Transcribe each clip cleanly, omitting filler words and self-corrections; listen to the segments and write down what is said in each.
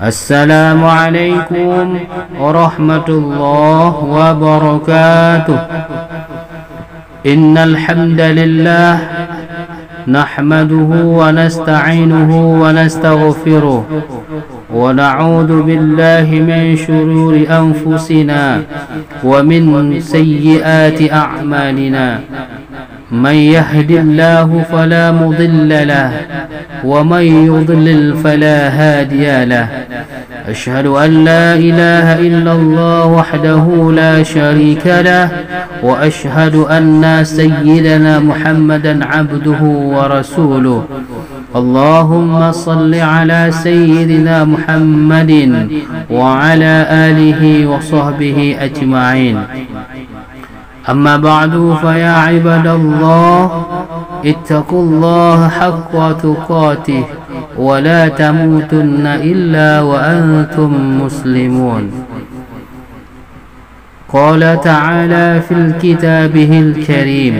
السلام عليكم ورحمة الله وبركاته. إن الحمد لله نحمده ونستعينه ونستغفره ونعوذ بالله من شرور أنفسنا ومن سيئات أعمالنا. من يهد الله فلا مضل له ومن يضلل فلا هادي له. أشهد أن لا إله إلا الله وحده لا شريك له وأشهد أن سيدنا محمدا عبده ورسوله. اللهم صل على سيدنا محمد وعلى آله وصحبه أجمعين. أما بعد فيا عباد الله اتقوا الله حق تقاته ولا تموتن إلا وأنتم مسلمون. قال تعالى في كتابه الكريم: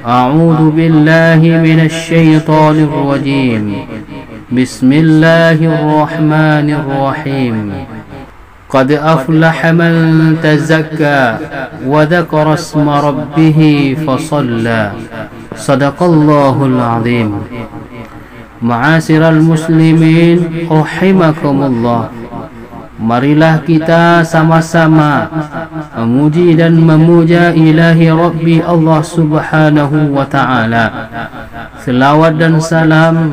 أعوذ بالله من الشيطان الرجيم. بسم الله الرحمن الرحيم. قد أفلح من تزكى وذكر اسم ربه فصلى. صدق الله العظيم. معاشر المسلمين رحمكم الله. Marilah kita sama-sama memuji dan memuja ilahi Rabbi Allah Subhanahu wa ta'ala. Selawat dan salam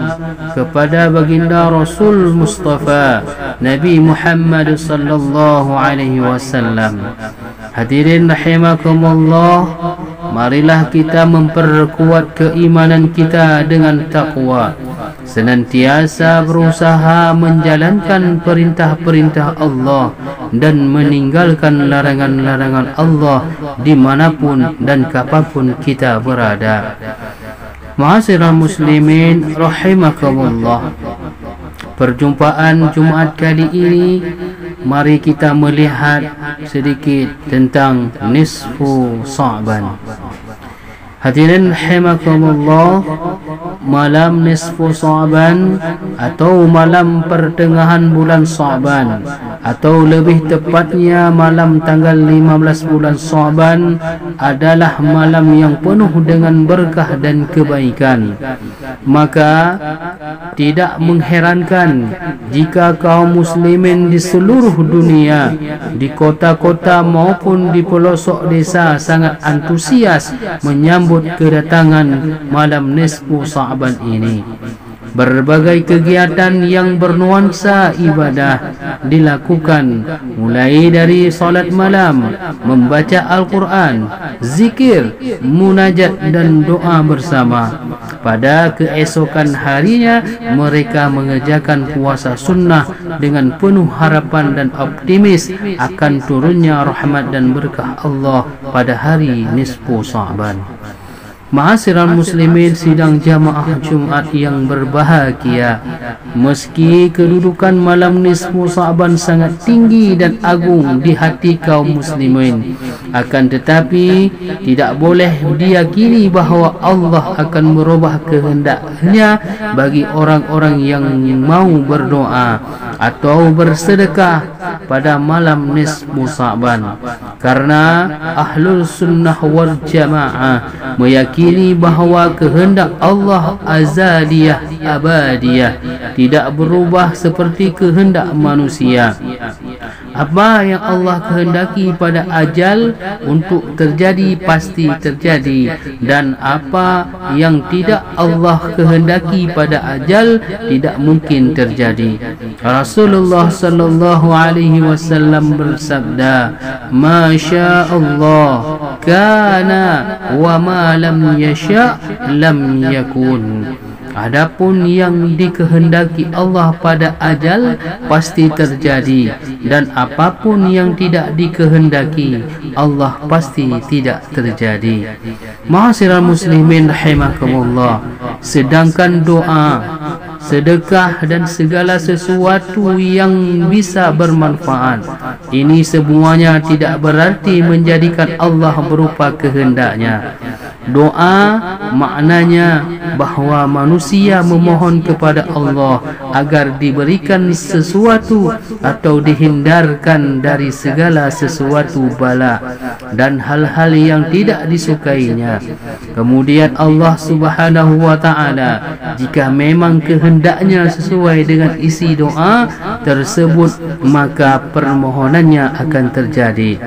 kepada baginda Rasul Mustafa Nabi Muhammad sallallahu alaihi wasallam. Hadirin rahimakumullah, marilah kita memperkuat keimanan kita dengan takwa, senantiasa berusaha menjalankan perintah-perintah Allah dan meninggalkan larangan-larangan Allah dimanapun dan kapanpun kita berada. Ma'asyiral muslimin rahimakumullah, perjumpaan Jumaat kali ini mari kita melihat sedikit tentang nisfu Sya'ban. Hadirin rahimakumullah, malam nisfu Sya'ban atau malam pertengahan bulan Sya'ban, atau lebih tepatnya malam tanggal 15 bulan Sya'ban adalah malam yang penuh dengan berkah dan kebaikan. Maka tidak mengherankan jika kaum muslimin di seluruh dunia, di kota-kota maupun di pelosok desa sangat antusias menyambut kedatangan malam nisfu Sya'ban ini. Berbagai kegiatan yang bernuansa ibadah dilakukan, mulai dari salat malam, membaca Al-Quran, zikir, munajat dan doa bersama. Pada keesokan harinya mereka mengerjakan puasa sunnah dengan penuh harapan dan optimis akan turunnya rahmat dan berkah Allah pada hari nisfu Sya'ban. Ma'asyiral muslimin sidang jamaah Jumat yang berbahagia, meski kedudukan malam nisfu Sya'ban sangat tinggi dan agung di hati kaum muslimin, akan tetapi tidak boleh diyakini bahawa Allah akan merubah kehendaknya bagi orang-orang yang mau berdoa atau bersedekah pada malam nisfu Sya'ban. Karena Ahlul Sunnah wal Jamaah meyakini bahawa kehendak Allah azaliyah abadiyah, tidak berubah seperti kehendak manusia. Apa yang Allah kehendaki pada ajal untuk terjadi pasti terjadi, dan apa yang tidak Allah kehendaki pada ajal tidak mungkin terjadi. Rasulullah sallallahu alaihi wasallam bersabda, "Masya Allah kana wa ma lam yasha lam yakun." Adapun yang dikehendaki Allah pada ajal pasti terjadi, dan apapun yang tidak dikehendaki Allah pasti tidak terjadi. Ma'asyiral muslimin rahimakumullah, sedangkan doa sedekah dan segala sesuatu yang bisa bermanfaat. Ini semuanya tidak berarti menjadikan Allah berupa kehendaknya. Doa maknanya bahawa manusia memohon kepada Allah agar diberikan sesuatu atau dihindarkan dari segala sesuatu bala dan hal-hal yang tidak disukainya. Kemudian Allah Subhanahu wa ta'ala, jika memang kehendaknya sesuai dengan isi doa tersebut, maka permohonannya akan terjadi.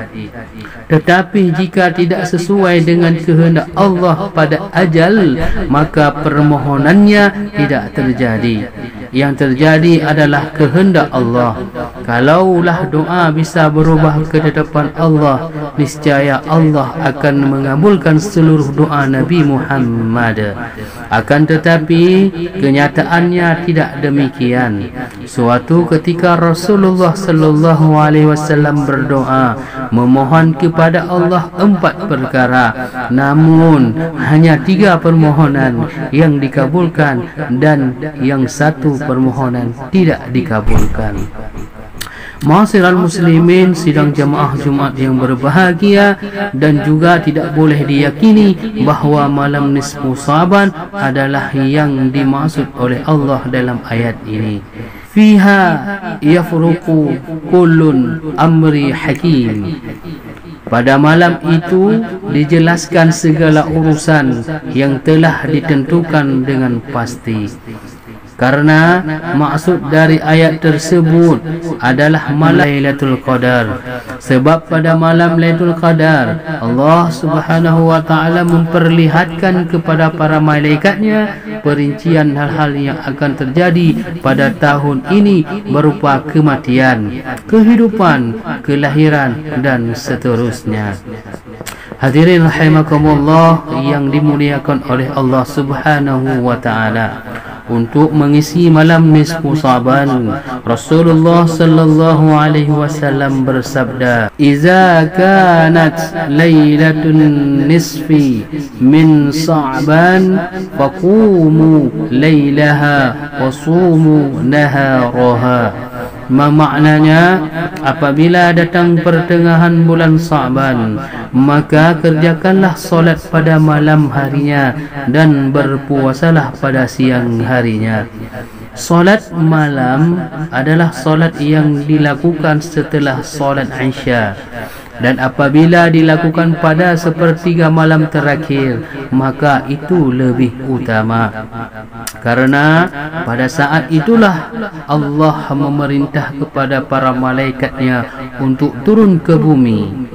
Tetapi jika tidak sesuai dengan kehendak Allah pada ajal, maka permohonannya tidak terjadi. Yang terjadi adalah kehendak Allah. Kalaulah doa bisa berubah ke hadapan Allah, niscaya Allah akan mengabulkan seluruh doa Nabi Muhammad. Akan tetapi kenyataannya tidak demikian. Suatu ketika Rasulullah sallallahu alaihi wasallam berdoa memohon kepada Allah 4 perkara, namun hanya 3 permohonan yang dikabulkan dan yang 1 permohonan tidak dikabulkan. Ma'asyiral muslimin, sidang jamaah Jumat yang berbahagia, dan juga tidak boleh diyakini bahawa malam nisfu Sa'ban adalah yang dimaksud oleh Allah dalam ayat ini. Fiha yafruqu kullun amri hakim. Pada malam itu dijelaskan segala urusan yang telah ditentukan dengan pasti. Karena maksud dari ayat tersebut adalah malam Lailatul Qadar. Sebab pada malam Lailatul Qadar Allah Subhanahu wa ta'ala memperlihatkan kepada para malaikatnya perincian hal-hal yang akan terjadi pada tahun ini berupa kematian, kehidupan, kelahiran dan seterusnya. Hadirin rahimakumullah yang dimuliakan oleh Allah Subhanahu wa ta'ala, untuk mengisi malam nisfu Sa'ban, Rasulullah sallallahu alaihi wasallam bersabda, "Iza kanat lailatun nisfi min Sa'ban faqumu lailaha wa sumu naharaha." Maknanya, apabila datang pertengahan bulan Sa'ban, maka kerjakanlah solat pada malam harinya dan berpuasalah pada siang harinya. Solat malam adalah solat yang dilakukan setelah solat Isya, dan apabila dilakukan pada sepertiga malam terakhir, maka itu lebih utama. Karena pada saat itulah Allah memerintah kepada para malaikatnya untuk turun ke bumi.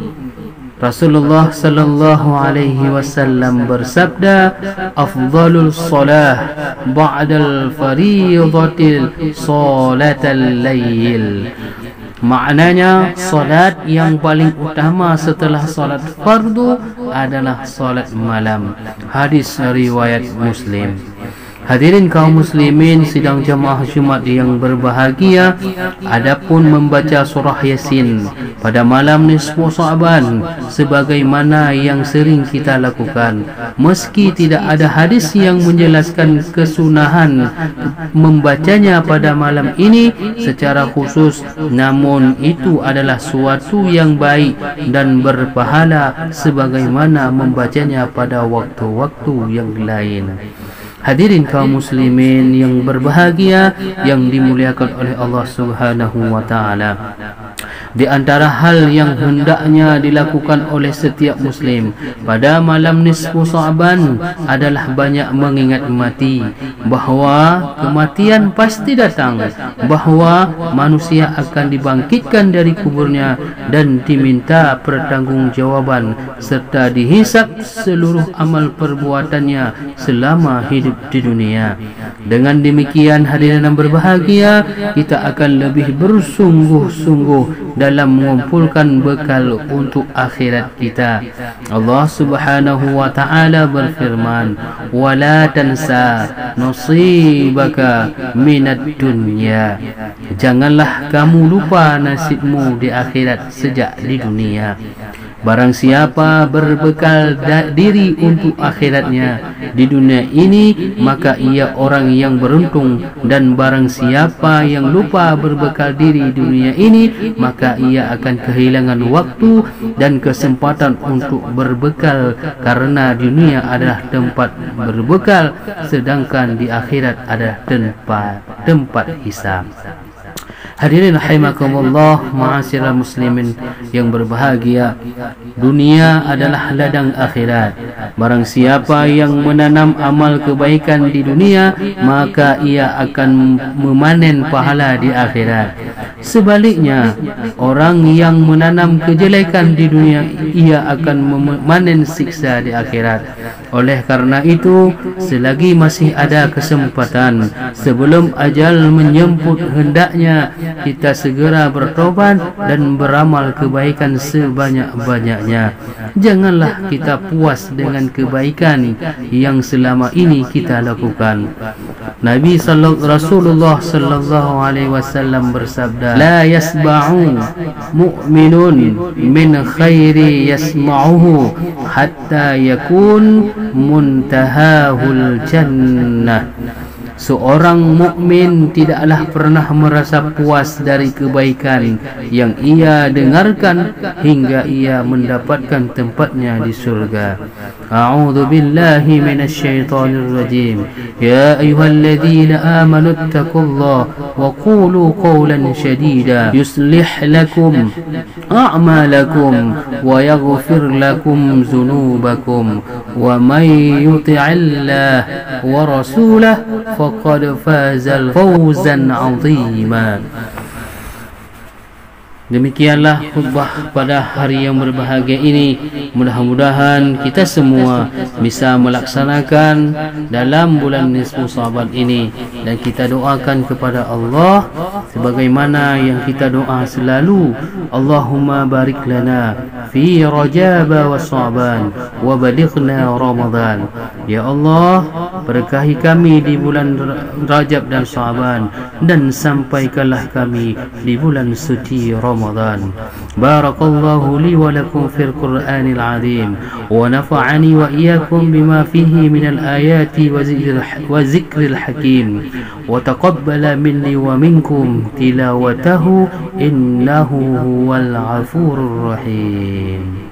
Rasulullah sallallahu alaihi wasallam bersabda, "Afdhalul salah ba'dal fariidati salatul lail." Maknanya, salat yang paling utama setelah salat fardu adalah salat malam. Hadis riwayat Muslim. Hadirin kaum muslimin sidang jamaah Jumat yang berbahagia, adapun membaca surah Yasin pada malam nisfu Sa'ban sebagaimana yang sering kita lakukan, meski tidak ada hadis yang menjelaskan kesunahan membacanya pada malam ini secara khusus, namun itu adalah suatu yang baik dan berpahala sebagaimana membacanya pada waktu-waktu yang lain. Hadirin kaum muslimin yang berbahagia yang dimuliakan oleh Allah Subhanahu wa ta'ala, di antara hal yang hendaknya dilakukan oleh setiap muslim pada malam nisfu Sa'ban adalah banyak mengingat mati, bahawa kematian pasti datang, bahawa manusia akan dibangkitkan dari kuburnya dan diminta pertanggungjawaban serta dihisap seluruh amal perbuatannya selama hidup di dunia. Dengan demikian, hadirin yang berbahagia, kita akan lebih bersungguh-sungguh dalam mengumpulkan bekal untuk akhirat kita. Allah Subhanahu wa ta'ala berfirman, "Wala tansa nasibaka minad dunya." Janganlah kamu lupa nasibmu di akhirat sejak di dunia. Barang siapa berbekal diri untuk akhiratnya di dunia ini, maka ia orang yang beruntung. Dan barang siapa yang lupa berbekal diri di dunia ini, maka ia akan kehilangan waktu dan kesempatan untuk berbekal, karena dunia adalah tempat berbekal, sedangkan di akhirat adalah tempat hisab. Hadirin rahimakumullah, ma'asyiral muslimin yang berbahagia, dunia adalah ladang akhirat. Barang siapa yang menanam amal kebaikan di dunia, maka ia akan memanen pahala di akhirat. Sebaliknya, orang yang menanam kejelekan di dunia, ia akan memanen siksa di akhirat. Oleh karena itu, selagi masih ada kesempatan sebelum ajal menjemput, hendaknya kita segera bertobat dan beramal kebaikan sebanyak-banyaknya. Janganlah kita puas dengan kebaikan yang selama ini kita lakukan. Rasulullah sallallahu alaihi wasallam bersabda, la yasba'u mu'minun min khairi yasma'uhu hatta yakun muntahahul jannah. Seorang mukmin tidaklah pernah merasa puas dari kebaikan yang ia dengarkan hingga ia mendapatkan tempatnya di surga. A'udzu billahi minasy syaithanir rajim. Ya ayyuhalladzina amanu taqullaha wa qulu qawlan shadida yuslih lakum a'malakum wa yaghfir lakum dzunubakum wa may yuti'illah wa rasulahu faqad fazal fawzan 'azima. Demikianlah khutbah pada hari yang berbahagia ini. Mudah-mudahan kita semua bisa melaksanakan dalam bulan nisfu Sya'ban ini, dan kita doakan kepada Allah sebagaimana yang kita doa selalu, Allahumma barik lana fi Rajab wa Sya'ban wa balighna Ramadan. Ya Allah, berkahi kami di bulan Rajab dan Sya'ban, dan sampaikanlah kami di bulan suci Ramadan. Barakallahu li wa lakum fil Qur'anil azim, wa nafa'ani wa iyyakum bima fihi minal ayati wa zikril hakim, wa taqabbala minni wa minkum tilawatahu innahu huwal ghafurur rahim.